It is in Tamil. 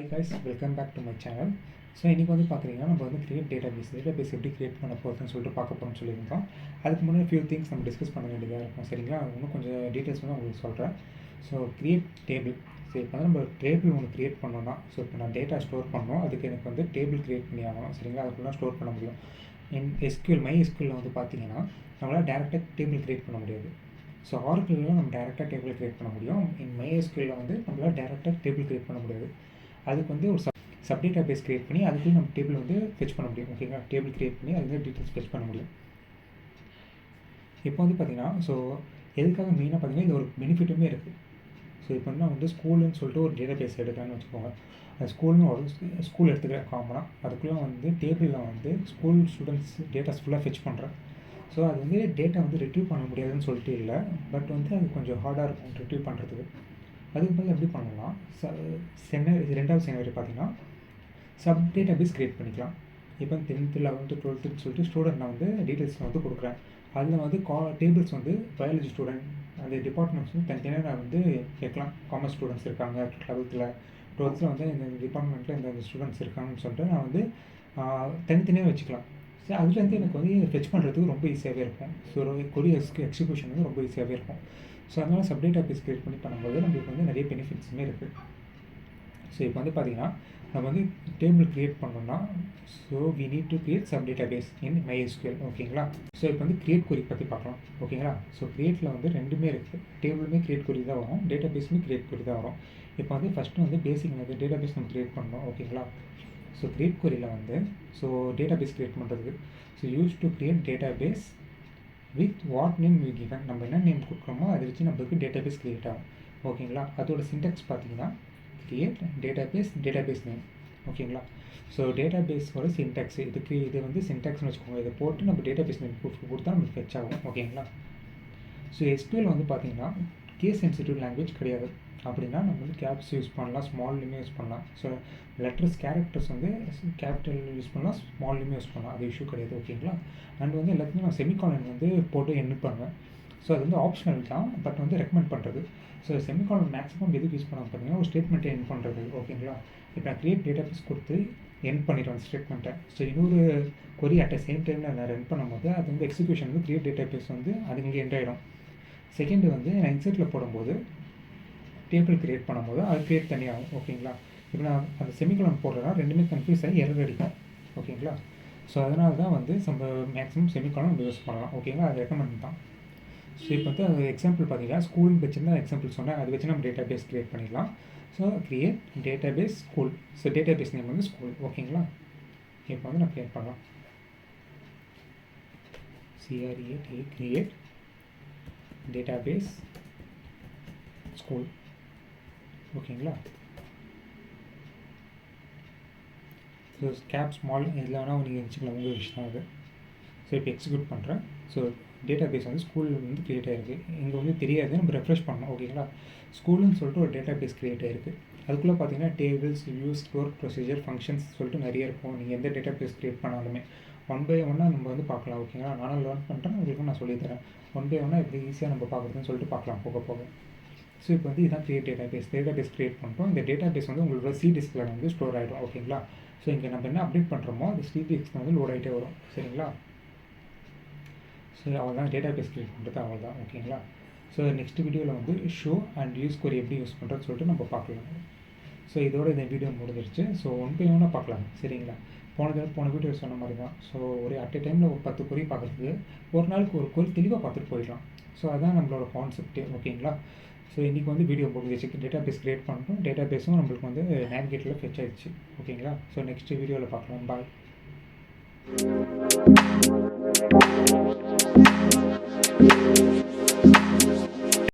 Hi guys, welcome back to my channel. So இன்றைக்கி வந்து பார்க்குறீங்கன்னா நம்ம வந்து கிரியேட் டேட்டாபேஸ் எப்படி கிரியேட் பண்ண போகிறதுன்னு சொல்லிட்டு பார்க்க போகிறோம்னு சொல்லியிருந்தோம். அதுக்கு முன்னாடி ஃபியூ திங்ஸ் நம்ம டிஸ்கஸ் பண்ண வேண்டியதாக இருக்கும். சரிங்களா, இன்னும் கொஞ்சம் டீட்டெயில்ஸ் வந்து உங்களுக்கு சொல்கிறேன். So create table. ஸோ இப்போ வந்து நம்ம டேபிள் ஒன்று கிரியேட் பண்ணோன்னா, ஸோ இப்போ நான் டேட்டா ஸ்டோர் பண்ணோம், அதுக்கு எனக்கு வந்து டேபிள் கிரியேட் பண்ணி ஆகணும். சரிங்களா, அதுக்குள்ளே ஸ்டோர் பண்ண முடியும். மை எஸ்கியூஎல் வந்து பார்த்தீங்கன்னா நம்மளால் டேரெக்டாக டேபிள் கிரியேட் பண்ண முடியாது. ஸோ ஆர்க்கிளில் நம்ம டேரெக்டாக டேபிள் கிரியேட் பண்ண முடியும். மை எஸ்கியூஎல்ல வந்து நம்மளால் டேரெக்டாக டேபிள் கிரியேட் பண்ண முடியாது. அதுக்கு வந்து ஒரு சப்டேட்டா பேஸ் கிரியேட் பண்ணி அதுக்குள்ளே நம்ம டேபிள் வந்து ஃபெச் பண்ண முடியும். ஓகேங்களா, டேபிள் கிரியேட் பண்ணி அதுக்கு டீட்டெயில்ஸ் ஃபெச் பண்ண முடியும். இப்போ வந்து பார்த்தீங்கன்னா ஸோ எதுக்காக மெயினாக பார்த்தீங்கன்னா இது ஒரு பெனிஃபிட்டுமே இருக்குது. ஸோ இப்போ வந்து நான் வந்து ஸ்கூலுன்னு சொல்லிட்டு ஒரு டேட்டா பேஸ் எடுக்கிறேன்னு வச்சுக்கோங்க. அது ஸ்கூல்னு ஒரு ஸ்கூல் எடுத்துக்கிறேன் காமனாக. அதுக்குள்ளே வந்து டேபிளில் வந்து ஸ்கூல் ஸ்டூடெண்ட்ஸ் டேட்டாஸ் ஃபுல்லாக ஃபெச் பண்ணுறேன். ஸோ அது வந்து டேட்டா வந்து ரிட்ரீவ் பண்ண முடியாதுன்னு சொல்லிட்டு இல்லை, பட் வந்து அது கொஞ்சம் ஹார்டாக இருக்கும் ரிட்ரீவ் பண்ணுறதுக்கு. அதுக்கு பதில் எப்படி பண்ணலாம், ரெண்டாவது செகண்டரி பார்த்தீங்கன்னா சப் டேட்டா பேஸ் கிரியேட் பண்ணிக்கலாம். இப்போ 10th 11th 12th சொல்லிட்டு ஸ்டூடெண்ட் நான் வந்து டீட்டெயில்ஸ் வந்து கொடுக்குறேன். அதில் வந்து டேபிள்ஸ் வந்து பயாலஜி ஸ்டூடெண்ட் அந்த டிபார்ட்மெண்ட்ஸ் வந்து தனித்தனியாக நான் வந்து கேட்கலாம். காமர்ஸ் ஸ்டூடெண்ட்ஸ் இருக்காங்க, 11th 12th வந்து இந்த டிபார்ட்மெண்ட்டில் இந்த ஸ்டூடெண்ட்ஸ் இருக்காங்கன்னு சொல்லிட்டு நான் வந்து தனித்தனியாக வச்சுக்கலாம். ஸோ அதுலேருந்து எனக்கு வந்து ஃபெச் பண்ணுறதுக்கு ரொம்ப ஈஸியாகவே இருக்கும். ஸோ கொரிய எக்ஸிக்யூஷன் வந்து ரொம்ப ஈஸியாகவே இருக்கும். ஸோ அதனால் சப் டேட்டா பேஸ் கிரியேட் பண்ணி பண்ணும்போது நம்மளுக்கு வந்து நிறைய பெனிஃபிட்ஸுமே இருக்குது. ஸோ இப்போ வந்து பார்த்திங்கன்னா நம்ம வந்து டேபிள் கிரியேட் பண்ணோம்னா so we need to create sub database in MySQL. ஓகேங்களா, ஸோ இப்போ வந்து கிரியேட் கொரி பற்றி பார்க்கலாம். ஓகேங்களா, ஸோ கிரியேட்டில் வந்து ரெண்டுமே இருக்குது. டேபிளுமே கிரியேட் கொரி தான் வரும், டேட்டா பேஸுமே கிரியேட் கொரி தான் வரும். இப்போ வந்து ஃபஸ்ட்டு வந்து பேசிக் வந்து டேட்டா பேஸ் நம்ம கிரியேட் பண்ணோம். ஓகேங்களா, ஸோ கிரியேட் கொரியில் வந்து ஸோ டேட்டா பேஸ் கிரியேட் பண்ணுறதுக்கு so use to create database with what name we given. நம்ம என்ன நேம் கொடுக்குறோமோ அதை வச்சு நம்மளுக்கு டேட்டா பேஸ் கிரியேட் ஆகும். ஓகேங்களா, அதோட சின்டெக்ஸ் பார்த்தீங்கன்னா கிரியேட் டேட்டா பேஸ் நேம். ஓகேங்களா, ஸோ டேட்டா பேஸோட சின்டெக்ஸ் இது வந்து சின்டெக்ஸ்னு வச்சுக்கோங்க. இதை போட்டு நம்ம டேட்டா பேஸ் நேம் கொடுத்தா நம்மளுக்கு ஃபெச் ஆகும். ஓகேங்களா, ஸோ SQL வந்து பார்த்தீங்கன்னா கேஸ் சென்சிட்டிவ் லாங்குவேஜ் கிடையாது. அப்படின்னா நம்ம வந்து கேப்ஸ் யூஸ் பண்ணலாம், ஸ்மால்லையுமே யூஸ் பண்ணலாம். ஸோ லெட்டர்ஸ் கேரக்டர்ஸ் வந்து கேபிட்டல் யூஸ் பண்ணலாம், ஸ்மால்லையுமே யூஸ் பண்ணலாம், அது இஷ்யூ கிடையாது. ஓகேங்களா, அண்ட் வந்து எல்லாத்துக்குமே நான் செமிகாலன் வந்து போட்டு எண்ணுப்பாங்க. ஸோ அது வந்து ஆப்ஷனல் தான், பட் வந்து ரெக்கமெண்ட் பண்ணுறது. ஸோ செமிகாலன் மேக்ஸிமம் எதுக்கு யூஸ் பண்ணாங்க பார்த்தீங்கன்னா ஒரு ஸ்டேட்மெண்ட்டை என் பண்ணுறது. ஓகேங்களா, இப்போ நான் கிரியேட் டேட்டா பேஸ் கொடுத்து என் பண்ணிடுவேன் ஸ்டேட்மெண்ட்டை. ஸோ இன்னொரு கொரி அட் சேம் டைமில் நான் ரன் பண்ணும்போது அது வந்து எக்ஸிக்யூஷன் வந்து கிரியேட் டேட்டா பேஸ் வந்து அது இங்கே எண்ட் ஆகிடும். செகண்டு வந்து நான் இன்செர்ட்டில் போடும்போது டேபிள் கிரியேட் பண்ணும்போது அது கிரியேட் தனியாகும். ஓகேங்களா, இப்போ நான் அந்த செமிகாலன் போடுறேன்னா ரெண்டுமே கன்ஃபியூஸ் ஆகி எரர் அடிக்கும். ஓகேங்களா, ஸோ அதனால தான் வந்து நம்ம மேக்ஸிமம் செமிகாலன் யூஸ் பண்ணலாம். ஓகேங்களா, அது ரெக்கமெண்ட் தான். ஸோ இப்போ வந்து அது எக்ஸாம்பிள் பார்த்தீங்கன்னா ஸ்கூல் வச்சுருந்தா எக்ஸாம்பிள் சொன்னேன், அது வச்சு நம்ம டேட்டா பேஸ் கிரியேட் பண்ணிக்கலாம். So create database school. So database name வந்து ஸ்கூல். ஓகேங்களா, இப்போ வந்து நான் கிரியேட் பண்ணலாம். Create database school. ஓகேங்களா, ஸோ கேப் ஸ்மால் இதில் வேணால் நீங்கள் வச்சுக்கலாம், உங்கள் விஷயம் தான் அது. ஸோ இப்போ எக்ஸிக்யூட் பண்ணுறேன். ஸோ டேட்டா பேஸ் வந்து ஸ்கூல் வந்து க்ரியேட் ஆகிருக்கு. இங்கே வந்து தெரியாது, நம்ம ரெஃப்ரெஷ் பண்ணோம். ஓகேங்களா, ஸ்கூலுன்னு சொல்லிட்டு ஒரு டேட்டா பேஸ் க்ரியேட் ஆகிருக்கு. அதுக்குள்ளே பார்த்தீங்கன்னா tables, views, store procedure, functions சொல்லிட்டு நிறைய இருக்கும். நீங்கள் எந்த டேட்டா பேஸ் க்ரியேட் பண்ணாலுமே ஒன் பை ஒன்னாக நம்ம வந்து பார்க்கலாம். ஓகேங்களா, நானும் லேர்ன் பண்ணுறேன், உங்களுக்கு நான் சொல்லித்தரேன். ஒன் பை ஒன்னாக எப்படி ஈஸியாக நம்ம பார்க்குறதுன்னு சொல்லிட்டு பார்க்கலாம் போக போக. ஸோ இப்போ வந்து இதுதான் கிரியேட் டேட்டா பேஸ் க்ரியேட் பண்ணிட்டோம். இந்த டேட்டா பேஸ் வந்து உங்களோட C டிஸ்கில் வந்து ஸ்டோர் ஆகிடும். ஓகேங்களா, ஸோ இங்கே நம்ம என்ன அப்டேட் பண்ணுறோமோ அது C டிஸ்கில் வந்து லோட் ஆகிட்டே வரும். சரிங்களா, ஸோ அவள் தான் டேட்டா பேஸ் கிரியேட் பண்ணுறது அவள் தான். ஓகேங்களா, ஸோ நெக்ஸ்ட் வீடியோவில் வந்து ஷோ அண்ட் யூஸ் கொரி எப்படி யூஸ் பண்ணுறதுன்னு சொல்லிட்டு நம்ம பார்க்கலாம். ஸோ இதோட இந்த வீடியோ முடிஞ்சிருச்சு. ஸோ ஒன் பை ஒன்னாக பார்க்கலாம். சரிங்களா, போன வீடியோ சொன்ன மாதிரி தான். ஸோ ஒரு அட் எ டைமில் ஒரு 10 கொரி பார்க்குறதுக்கு ஒரு நாளுக்கு ஒரு கொரி தெளிவாக பார்த்துட்டு போயிடலாம். ஸோ அதுதான் நம்மளோட கான்செப்ட்டு. ஓகேங்களா, ஸோ இன்றைக்கி வந்து வீடியோ முடிஞ்சிச்சு. டேட்டா பேஸ் கிரியேட் பண்ணிட்டோம், டேட்டா பேஸும் நம்மளுக்கு வந்து நேவிகேட்டரில் ஃபெச் ஆயிடுச்சு. ஓகேங்களா, ஸோ நெக்ஸ்ட் வீடியோவில் பார்க்கலாம். பாய்.